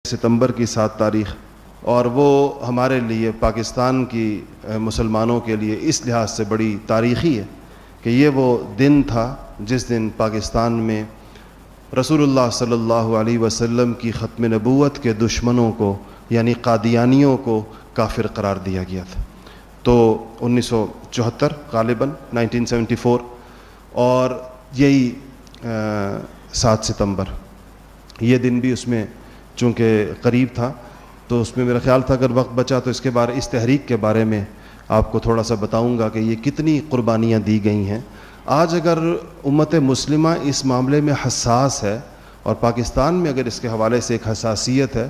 ستمبر کی 7 تاریخ، اور وہ ہمارے لیے پاکستان کی مسلمانوں کے لیے اس لحاظ سے بڑی تاریخی ہے کہ یہ وہ دن تھا جس دن پاکستان میں رسول اللہ صلی اللہ علیہ وسلم کی ختم نبوت کے دشمنوں کو یعنی قادیانیوں کو کافر قرار دیا گیا تھا۔ تو 1974 غالباً 1974، اور یہی 7 ستمبر یہ دن بھی اس میں چونکہ قریب تھا، تو اس میں میرا خیال تھا اگر وقت بچا تو اس تحریک کے بارے میں آپ کو تھوڑا سا بتاؤں گا کہ یہ کتنی قربانیاں دی گئی ہیں۔ آج اگر امت مسلمہ اس معاملے میں حساس ہے، اور پاکستان میں اگر اس کے حوالے سے ایک حساسیت ہے،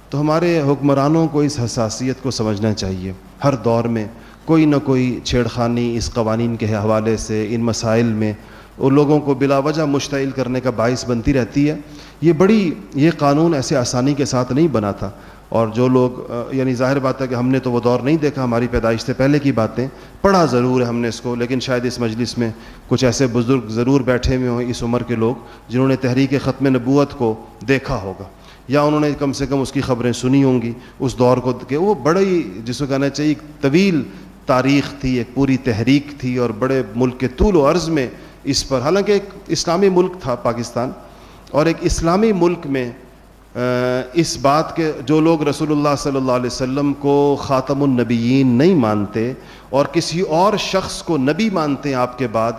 تو ہمارے حکمرانوں کو اس حساسیت کو سمجھنا چاہیے۔ ہر دور میں کوئی نہ کوئی چھیڑخانی اس قوانین کے حوالے سے، ان مسائل میں اور لوگوں کو بلا وجہ مشتعل کرنے کا باعث بنتی رہتی ہے۔ یہ قانون ایسے آسانی کے ساتھ نہیں بنا تھا، اور جو لوگ یعنی ظاہر بات ہے کہ ہم نے تو وہ دور نہیں دیکھا، ہماری پیدائش سے پہلے کی باتیں پڑھا ضرور ہے ہم نے اس کو، لیکن شاید اس مجلس میں کچھ ایسے بزرگ ضرور بیٹھے ہوئے ہوں اس عمر کے لوگ جنہوں نے تحریک ختم نبوت کو دیکھا ہوگا، یا انہوں نے کم سے کم اس کی خبریں سنی ہوں گی اس دور کو، کہ وہ بڑی جس کو کہنا چاہیے ایک طویل تاریخ تھی، ایک پوری تحریک تھی، اور بڑے ملک کے طول و عرض میں اس پر، حالانکہ ایک اسلامی ملک تھا پاکستان، اور ایک اسلامی ملک میں اس بات کے جو لوگ رسول اللہ صلی اللہ علیہ وسلم کو خاتم النبیین نہیں مانتے اور کسی اور شخص کو نبی مانتے ہیں آپ کے بعد،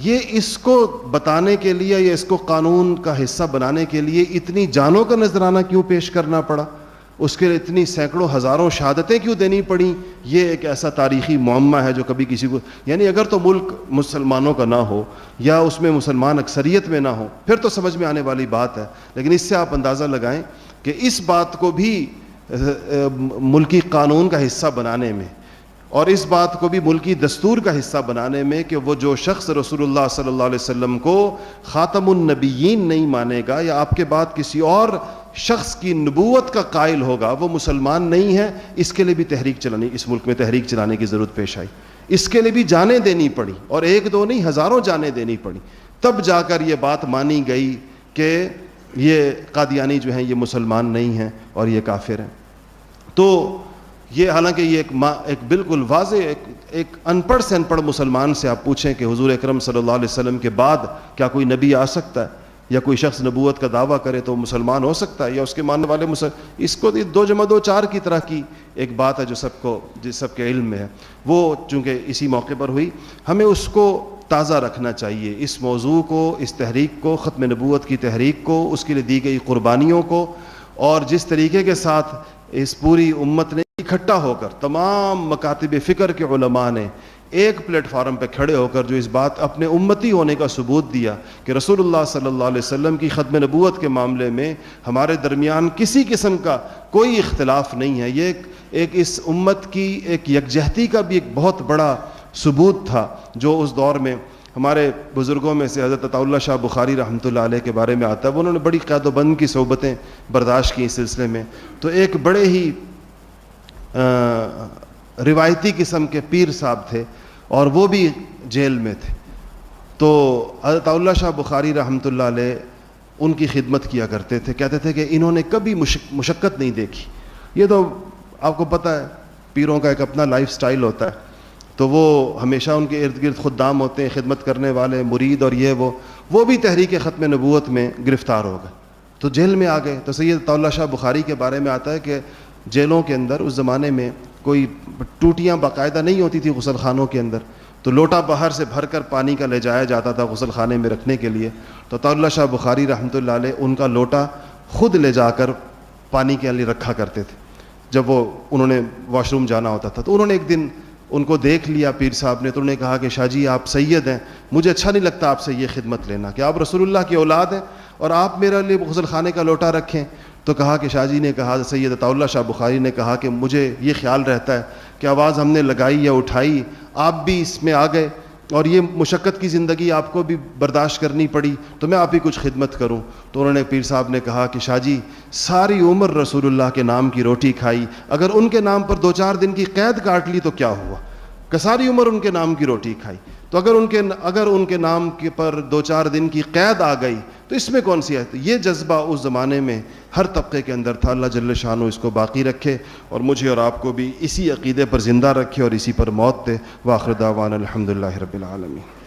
یہ اس کو بتانے کے لیے یا اس کو قانون کا حصہ بنانے کے لیے اتنی جانوں کا نذرانہ کیوں پیش کرنا پڑا، اس کے لیے اتنی سینکڑوں ہزاروں شہادتیں کیوں دینی پڑیں، یہ ایک ایسا تاریخی معمہ ہے جو کبھی کسی کو، یعنی اگر تو ملک مسلمانوں کا نہ ہو یا اس میں مسلمان اکثریت میں نہ ہو پھر تو سمجھ میں آنے والی بات ہے، لیکن اس سے آپ اندازہ لگائیں کہ اس بات کو بھی ملکی قانون کا حصہ بنانے میں، اور اس بات کو بھی ملکی دستور کا حصہ بنانے میں کہ وہ جو شخص رسول اللہ صلی اللہ علیہ وسلم کو خاتم النبیین نہیں مانے گا یا آپ کے بعد کسی اور شخص کی نبوت کا قائل ہوگا وہ مسلمان نہیں ہے، اس کے لیے بھی اس ملک میں تحریک چلانے کی ضرورت پیش آئی، اس کے لیے بھی جانیں دینی پڑی، اور ایک دو نہیں ہزاروں جانیں دینی پڑی، تب جا کر یہ بات مانی گئی کہ یہ قادیانی جو ہیں یہ مسلمان نہیں ہیں اور یہ کافر ہیں۔ تو یہ حالانکہ یہ ایک بالکل واضح ایک ان پڑھ سے ان پڑھ مسلمان سے آپ پوچھیں کہ حضور اکرم صلی اللہ علیہ وسلم کے بعد کیا کوئی نبی آ سکتا ہے، یا کوئی شخص نبوت کا دعویٰ کرے تو مسلمان ہو سکتا ہے، یا اس کے ماننے والے اس کو 2 + 2 = 4 کی طرح کی ایک بات ہے جو سب کے علم میں ہے، وہ چونکہ اسی موقع پر ہوئی، ہمیں اس کو تازہ رکھنا چاہیے، اس موضوع کو، اس تحریک کو، ختم نبوت کی تحریک کو، اس کے لیے دی گئی قربانیوں کو، اور جس طریقے کے ساتھ اس پوری امت نے اکٹھا ہو کر تمام مکاتب فکر کے علماء نے ایک پلیٹ فارم پہ کھڑے ہو کر جو اس بات اپنے امتی ہونے کا ثبوت دیا کہ رسول اللہ صلی اللہ علیہ وسلم کی ختم نبوت کے معاملے میں ہمارے درمیان کسی قسم کا کوئی اختلاف نہیں ہے، یہ ایک اس امت کی ایک یکجہتی کا بھی ایک بہت بڑا ثبوت تھا، جو اس دور میں ہمارے بزرگوں میں سے حضرت عطاء اللہ شاہ بخاری رحمۃ اللہ علیہ کے بارے میں آتا ہے، انہوں نے بڑی قید و بند کی صحبتیں برداشت کی اس سلسلے میں، تو ایک بڑے ہی روایتی قسم کے پیر صاحب تھے، اور وہ بھی جیل میں تھے، تو حضرت عطاء اللہ شاہ بخاری رحمۃ اللہ علیہ ان کی خدمت کیا کرتے تھے، کہتے تھے کہ انہوں نے کبھی مشقت نہیں دیکھی، یہ تو آپ کو پتہ ہے پیروں کا ایک اپنا لائف سٹائل ہوتا ہے، تو وہ ہمیشہ ان کے ارد گرد خدام ہوتے ہیں، خدمت کرنے والے مرید، اور وہ بھی تحریک ختم نبوت میں گرفتار ہو گئے، تو جیل میں آ گئے۔ تو سید عطاء اللہ شاہ بخاری کے بارے میں آتا ہے کہ جیلوں کے اندر اس زمانے میں کوئی ٹوٹیاں باقاعدہ نہیں ہوتی تھی غسل خانوں کے اندر، تو لوٹا باہر سے بھر کر پانی کا لے جایا جاتا تھا غسل خانے میں رکھنے کے لیے، تو عطاء اللہ شاہ بخاری رحمۃ اللہ علیہ ان کا لوٹا خود لے جا کر پانی کے لیے رکھا کرتے تھے جب انہوں نے واش روم جانا ہوتا تھا۔ تو انہوں نے ایک دن ان کو دیکھ لیا پیر صاحب نے، تو انہوں نے کہا کہ شاہ جی آپ سید ہیں، مجھے اچھا نہیں لگتا آپ سے یہ خدمت لینا کہ آپ رسول اللہ کی اولاد ہیں اور آپ میرے لیے غسل خانے کا لوٹا رکھیں۔ تو کہا کہ شاہ جی نے کہا، سید عطاء اللہ شاہ بخاری نے کہا کہ مجھے یہ خیال رہتا ہے کہ آواز ہم نے لگائی یا اٹھائی، آپ بھی اس میں آ گئے اور یہ مشقت کی زندگی آپ کو بھی برداشت کرنی پڑی، تو میں آپ ہی کچھ خدمت کروں۔ تو انہوں نے پیر صاحب نے کہا کہ شاہ جی ساری عمر رسول اللہ کے نام کی روٹی کھائی، اگر ان کے نام پر 2-4 دن کی قید کاٹ لی تو کیا ہوا، کہ ساری عمر ان کے نام کی روٹی کھائی، تو اگر ان کے نام کے پر 2-4 دن کی قید آ گئی تو اس میں کون سی ہے؟ یہ جذبہ اس زمانے میں ہر طبقے کے اندر تھا. اللہ جل شانہ اس کو باقی رکھے اور مجھے اور آپ کو بھی اسی عقیدے پر زندہ رکھے اور اسی پر موت دے. وآخر دعوانا الحمدللہ رب العالمین.